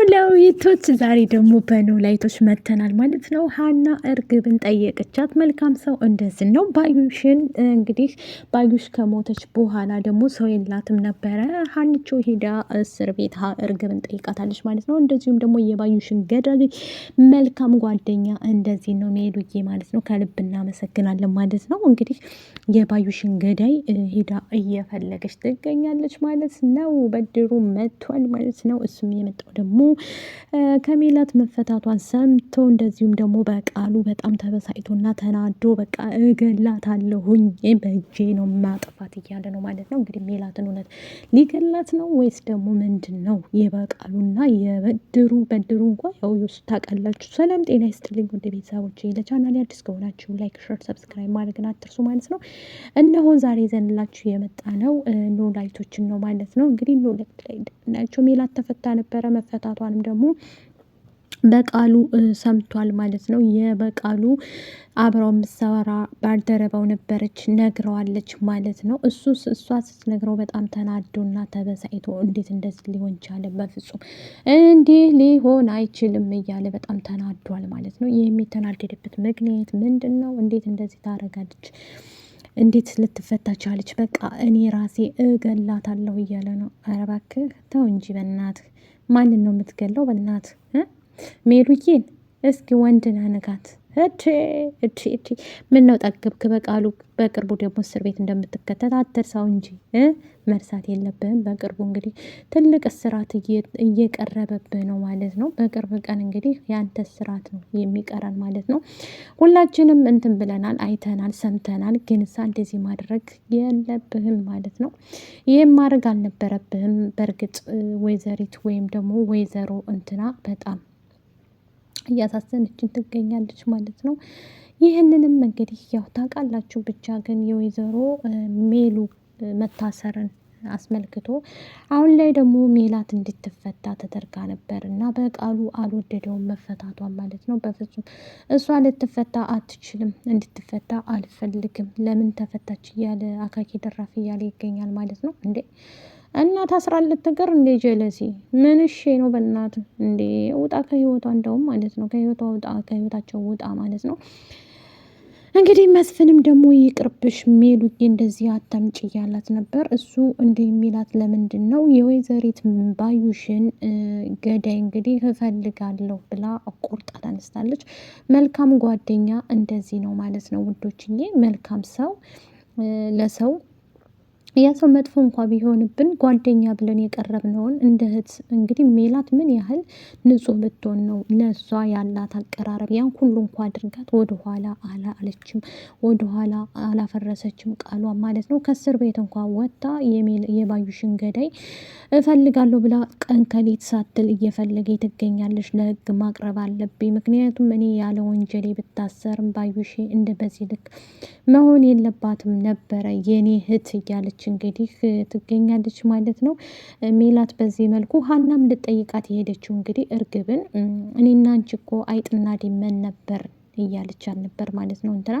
ኖላዊቶች ዛሬ ደግሞ በኖላዊቶች መተናል ማለት ነው። ሀና እርግብን ጠየቀቻት። መልካም ሰው እንደዚህ ነው። ባዩሽን እንግዲህ ባዩሽ ከሞተች በኋላ ደግሞ ሰው የላትም ነበረ። ሀኒቾ ሄዳ እስር ቤት እርግብን ጠይቃታለች ማለት ነው። እንደዚሁም ደግሞ የባዩሽን ገዳይ መልካም ጓደኛ እንደዚህ ነው ሜሉዬ ማለት ነው። ከልብ እናመሰግናለን ማለት ነው። እንግዲህ የባዩሽን ገዳይ ሄዳ እየፈለገች ትገኛለች ማለት ነው። በድሩ መቷል ማለት ነው። እሱም የመጣው ደግሞ ከሜላት መፈታቷን ሰምቶ እንደዚሁም ደግሞ በቃሉ በጣም ተበሳጭቶና ተናዶ በቃ እገላታለሁኝ በእጄ ነው ማጥፋት እያለ ነው ማለት ነው። እንግዲህ ሜላትን እውነት ሊገላት ነው ወይስ ደግሞ ምንድን ነው? የበቃሉና የበድሩ እንኳ ያው ታውቃላችሁ። ሰላም ጤና ይስጥልኝ ወደ ቤተሰቦች ለቻናል አዲስ ከሆናችሁ ላይክ፣ ሸር፣ ሰብስክራይብ ማድረግን አትርሱ ማለት ነው። እነሆ ዛሬ ዘንላችሁ የመጣ ነው ኖላዊቶችን ነው ማለት ነው። እንግዲህ ኖላዊት ላይ ናቸው ሜላት ተፈታ ነበረ። መፈታቷንም ደግሞ በቃሉ ሰምቷል ማለት ነው። የበቃሉ አብረው የምትሰራ ባልደረባው ነበረች ነግረዋለች ማለት ነው። እሷ ስትነግረው በጣም ተናዶና ተበሳይቶ እንዴት እንደዚህ ሊሆን ቻለ? በፍጹም እንዲህ ሊሆን አይችልም እያለ በጣም ተናዷል ማለት ነው። ይህ የተናደደበት ምክንያት ምንድን ነው? እንዴት እንደዚህ ታደርጋለች? እንዴት ልትፈታ ቻለች? በቃ እኔ ራሴ እገላታለሁ እያለ ነው። ኧረ እባክህ ተው እንጂ በእናትህ። ማንን ነው የምትገለው? በእናትህ ሜሉዬን እስኪ ወንድ ነህ ንካት። እቺ ምን ነው ጠግብክ? በቃሉ በቅርቡ ደግሞ እስር ቤት እንደምትከተት አትርሳው እንጂ መርሳት የለብህም። በቅርቡ እንግዲህ ትልቅ እስራት እየቀረበብህ ነው ማለት ነው። በቅርብ ቀን እንግዲህ የአንተ እስራት ነው የሚቀረን ማለት ነው። ሁላችንም እንትን ብለናል፣ አይተናል፣ ሰምተናል። ግን እሳ እንደዚህ ማድረግ የለብህም ማለት ነው። ይህም ማድረግ አልነበረብህም። በእርግጥ ወይዘሪት ወይም ደግሞ ወይዘሮ እንትና በጣም እያሳዘነችን ትገኛለች ማለት ነው። ይህንንም እንግዲህ ያው ታውቃላችሁ። ብቻ ግን የወይዘሮ ሜሉ መታሰርን አስመልክቶ አሁን ላይ ደግሞ ሜላት እንድትፈታ ተደርጋ ነበር እና በቃሉ አልወደደውም መፈታቷን ማለት ነው። በፍጹም እሷ ልትፈታ አትችልም፣ እንድትፈታ አልፈልግም። ለምን ተፈታች እያለ አካኪ ደራፍ እያለ ይገኛል ማለት ነው። እንዴ እና ታስራ ልትቀር እንዴ? ጀለሲ ምን እሺ ነው? በእናት እንዴ ውጣ ከህይወቷ፣ እንደውም ማለት ነው ከህይወቷ ውጣ፣ ከህይወታቸው ውጣ ማለት ነው። እንግዲህ መስፍንም ደግሞ ይቅርብሽ ሜሉዬ እንደዚህ አታምጪ እያላት ነበር። እሱ እንዲህ የሚላት ለምንድን ነው? የወይዘሪት ባዩሽን ገዳይ እንግዲህ እፈልጋለሁ ብላ ቆርጣ ተነስታለች። መልካም ጓደኛ እንደዚህ ነው ማለት ነው ውዶችዬ። መልካም ሰው ለሰው ያ ሰው መጥፎ እንኳ ቢሆንብን ጓደኛ ብለን የቀረብነውን እንደ እህት እንግዲህ ሜላት ምን ያህል ንጹሕ ብትሆን ነው ለእሷ ያላት አቀራረብ ያን ሁሉ እንኳ አድርጋት ወደኋላ አላለችም፣ ወደኋላ አላፈረሰችም ቃሏን ማለት ነው። ከእስር ቤት እንኳ ወጥታ የባዩሽን ገዳይ እፈልጋለሁ ብላ ቀን ከሌት ሳትል እየፈለገ ትገኛለች። ለህግ ማቅረብ አለብኝ፣ ምክንያቱም እኔ ያለ ወንጀሌ ብታሰርም ባዩሽ እንደ በዚህ ልክ መሆን የለባትም ነበረ የኔ እህት እያለች እንግዲህ ትገኛለች ማለት ነው። ሜላት በዚህ መልኩ ሀናም ልጠይቃት የሄደችው እንግዲህ እርግብን እኔና አንቺ እኮ አይጥና ዲመን ነበር እያለች ነበር ማለት ነው። እንትና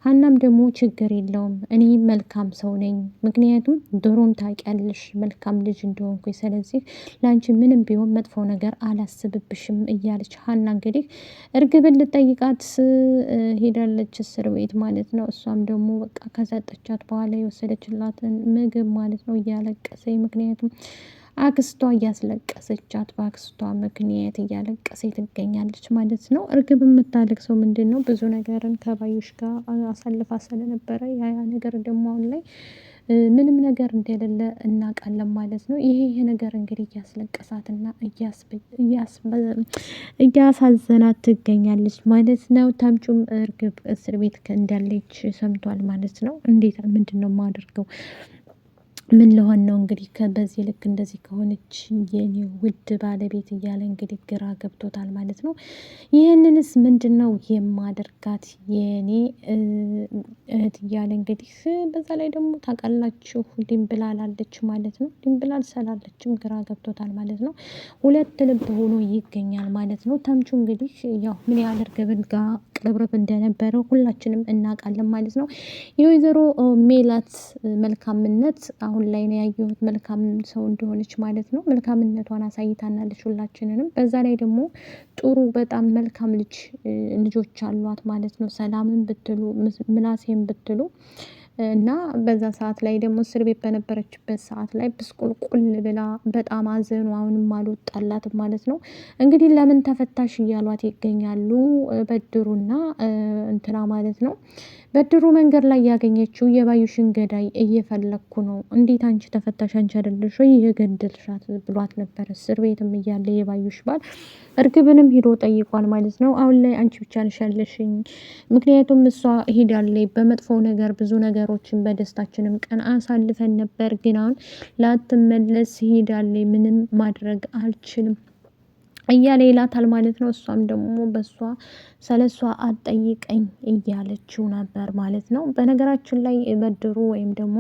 ሀናም ደግሞ ችግር የለውም እኔ መልካም ሰው ነኝ፣ ምክንያቱም ድሮም ታውቂያለሽ መልካም ልጅ እንደሆንኩኝ፣ ስለዚህ ለአንቺ ምንም ቢሆን መጥፎ ነገር አላስብብሽም እያለች ሀና እንግዲህ እርግብን ልጠይቃት ሄዳለች እስር ቤት ማለት ነው። እሷም ደግሞ በቃ ከሰጠቻት በኋላ የወሰደችላትን ምግብ ማለት ነው እያለቀሰኝ፣ ምክንያቱም አክስቷ እያስለቀሰቻት በአክስቷ ምክንያት እያለቀሰች ትገኛለች ማለት ነው። እርግብ የምታለቅሰው ምንድን ነው? ብዙ ነገርን ከባዩሽ ጋር አሳልፋ ስለነበረ ያ ነገር ደግሞ አሁን ላይ ምንም ነገር እንደሌለ እናውቃለን ማለት ነው። ይሄ ነገር እንግዲህ እያስለቀሳትና እያሳዘናት ትገኛለች ማለት ነው። ተምቹም እርግብ እስር ቤት እንዳለች ሰምቷል ማለት ነው። እንዴት ምንድን ነው የማደርገው? ምን ለሆን ነው እንግዲህ በዚህ ልክ እንደዚህ ከሆነች የኔ ውድ ባለቤት እያለ እንግዲህ ግራ ገብቶታል ማለት ነው። ይህንንስ ምንድን ነው የማደርጋት የኔ እህት እያለ እንግዲህ በዛ ላይ ደግሞ ታውቃላችሁ ድንብላል አለች ማለት ነው። ድንብላል ስላለችም ግራ ገብቶታል ማለት ነው። ሁለት ልብ ሆኖ ይገኛል ማለት ነው። ተምቹ እንግዲህ ያው ምን ያህል እርግብን ጋር ቅርብርብ እንደነበረው ሁላችንም እናውቃለን ማለት ነው። የወይዘሮ ሜላት መልካምነት አሁን ላይ ነው ያየሁት፣ መልካም ሰው እንደሆነች ማለት ነው። መልካምነቷን አሳይታናለች ሁላችንንም። በዛ ላይ ደግሞ ጥሩ በጣም መልካም ልጆች አሏት ማለት ነው። ሰላምን ብትሉ ምላሴን ብትሉ እና በዛ ሰዓት ላይ ደግሞ እስር ቤት በነበረችበት ሰዓት ላይ ብስቁልቁል ብላ በጣም አዘኑ። አሁንም አልወጣላትም ማለት ነው። እንግዲህ ለምን ተፈታሽ እያሏት ይገኛሉ በድሩና እንትና ማለት ነው። በድሩ መንገድ ላይ ያገኘችው የባዩሽን ገዳይ እየፈለግኩ ነው፣ እንዴት አንቺ ተፈታሽ አንቺ አይደለሽ ወይ የገደልሻት ብሏት ነበር። እስር ቤትም እያለ የባዩሽ ባል እርግብንም ሂዶ ጠይቋል ማለት ነው። አሁን ላይ አንቺ ብቻ ነሽ ያለሽኝ፣ ምክንያቱም እሷ ሄዳለች በመጥፎ ነገር ብዙ ነገሮችን በደስታችንም ቀን አሳልፈን ነበር፣ ግን አሁን ላትመለስ ሄዳለች፣ ምንም ማድረግ አልችልም እያለ ይላታል ማለት ነው። እሷም ደግሞ ስለሷ አትጠይቀኝ እያለችው ነበር ማለት ነው። በነገራችን ላይ በድሩ ወይም ደግሞ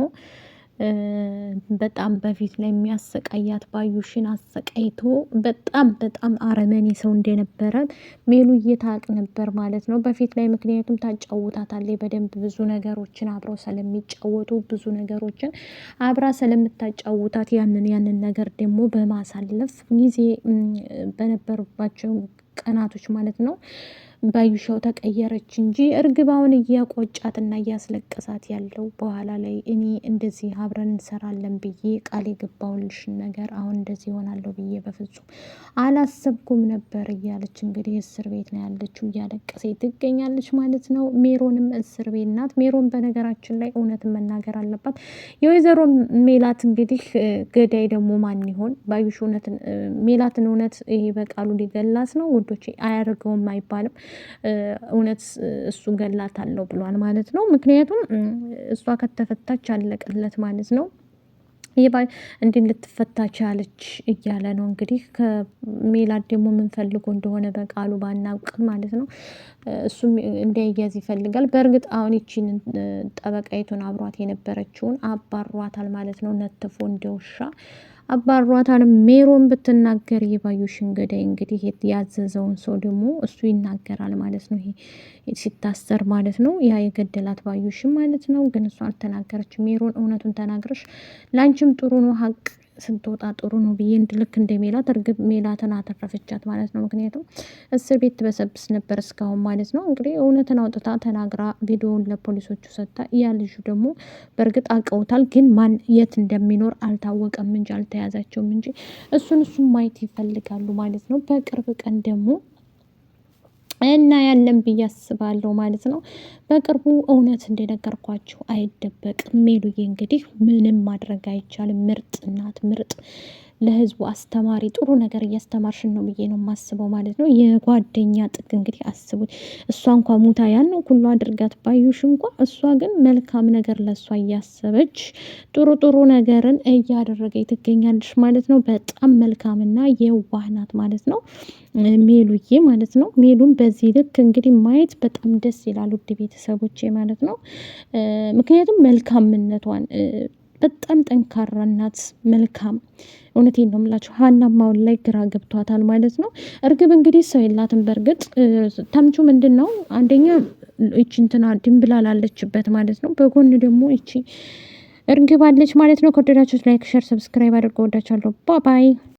በጣም በፊት ላይ የሚያሰቃያት ባዩሽን አሰቃይቶ በጣም አረመኔ ሰው እንደነበረ ሜሉ እየታቅ ነበር ማለት ነው በፊት ላይ። ምክንያቱም ታጫውታታለች በደንብ ብዙ ነገሮችን አብረው ስለሚጫወቱ ብዙ ነገሮችን አብራ ስለምታጫውታት ያንን ነገር ደግሞ በማሳለፍ ጊዜ በነበሩባቸው ቀናቶች ማለት ነው ባዩሻው ተቀየረች እንጂ እርግባውን እያቆጫትና እያስለቀሳት ያለው በኋላ ላይ እኔ እንደዚህ አብረን እንሰራለን ብዬ ቃል የገባውልሽን ነገር አሁን እንደዚህ ይሆናለሁ ብዬ በፍጹም አላሰብኩም ነበር እያለች እንግዲህ እስር ቤት ነው ያለችው፣ እያለቀሰ ትገኛለች ማለት ነው። ሜሮንም እስር ቤት ናት። ሜሮን በነገራችን ላይ እውነትን መናገር አለባት። የወይዘሮ ሜላት እንግዲህ ገዳይ ደግሞ ማን ይሆን? ባዩሽ ሜላትን እውነት ይሄ በቃሉ ሊገላት ነው ውዶቼ? አያደርገውም አይባልም። እውነት እሱ ገላታለሁ ብሏል ማለት ነው። ምክንያቱም እሷ ከተፈታች አለቀለት ማለት ነው። እንዲህ ልትፈታ ቻለች እያለ ነው እንግዲህ። ከሜላት ደግሞ የምንፈልጎ እንደሆነ በቃሉ ባናውቅም ማለት ነው እሱም እንዳይያዝ ይፈልጋል። በእርግጥ አሁን ይቺን ጠበቃይቱን አብሯት የነበረችውን አባሯታል ማለት ነው። ነትፎ እንደውሻ አባሯታል። ሜሮን ብትናገር የባዩሽን ገዳይ እንግዲህ ያዘዘውን ሰው ደግሞ እሱ ይናገራል ማለት ነው። ይሄ ሲታሰር ማለት ነው ያ የገደላት ባዩሽን ማለት ነው። ግን እሱ አልተናገረችም። ሜሮን እውነቱን ተናግረሽ ለአንቺም ጥሩ ነው ሀቅ ስትወጣ ጥሩ ነው ብዬ ልክ እንደ ሜላት እርግብ ሜላትን አተረፈቻት ማለት ነው። ምክንያቱም እስር ቤት ትበሰብስ ነበር እስካሁን ማለት ነው። እንግዲህ እውነትን አውጥታ ተናግራ ቪዲዮውን ለፖሊሶቹ ሰጥታ፣ ያ ልጁ ደግሞ በእርግጥ አውቀውታል፣ ግን ማን የት እንደሚኖር አልታወቀም እንጂ አልተያዛቸውም እንጂ እሱን ማየት ይፈልጋሉ ማለት ነው። በቅርብ ቀን ደግሞ እና ያለን ብዬ አስባለሁ ማለት ነው። በቅርቡ እውነት እንደነገርኳችሁ አይደበቅም። ሜሉዬ እንግዲህ ምንም ማድረግ አይቻልም። ምርጥ እናት፣ ምርጥ ለህዝቡ አስተማሪ፣ ጥሩ ነገር እያስተማርሽን ነው ብዬ ነው የማስበው ማለት ነው። የጓደኛ ጥግ እንግዲህ አስቡት። እሷ እንኳ ሙታ ያን ሁሉ አድርጋት ባዩሽ እንኳ እሷ ግን መልካም ነገር ለእሷ እያሰበች ጥሩ ነገርን እያደረገች ትገኛለች ማለት ነው። በጣም መልካምና የዋህ ናት ማለት ነው ሜሉዬ ማለት ነው። ሜሉን በዚህ ልክ እንግዲህ ማየት በጣም ደስ ይላል ውድ ቤተሰቦቼ ማለት ነው። ምክንያቱም መልካምነቷን በጣም ጠንካራ ናት፣ መልካም። እውነቴን ነው የምላችሁ። ሀናም አሁን ላይ ግራ ገብቷታል ማለት ነው። እርግብ እንግዲህ ሰው የላትም። በእርግጥ ተምቹ ምንድን ነው አንደኛ ይቺ እንትና ድንብላል አለችበት ማለት ነው። በጎን ደግሞ ይቺ እርግብ አለች ማለት ነው። ከወደዳችሁት ላይክ፣ ሸር፣ ሰብስክራይብ አድርገው። ወዳችኋለሁ። ባይ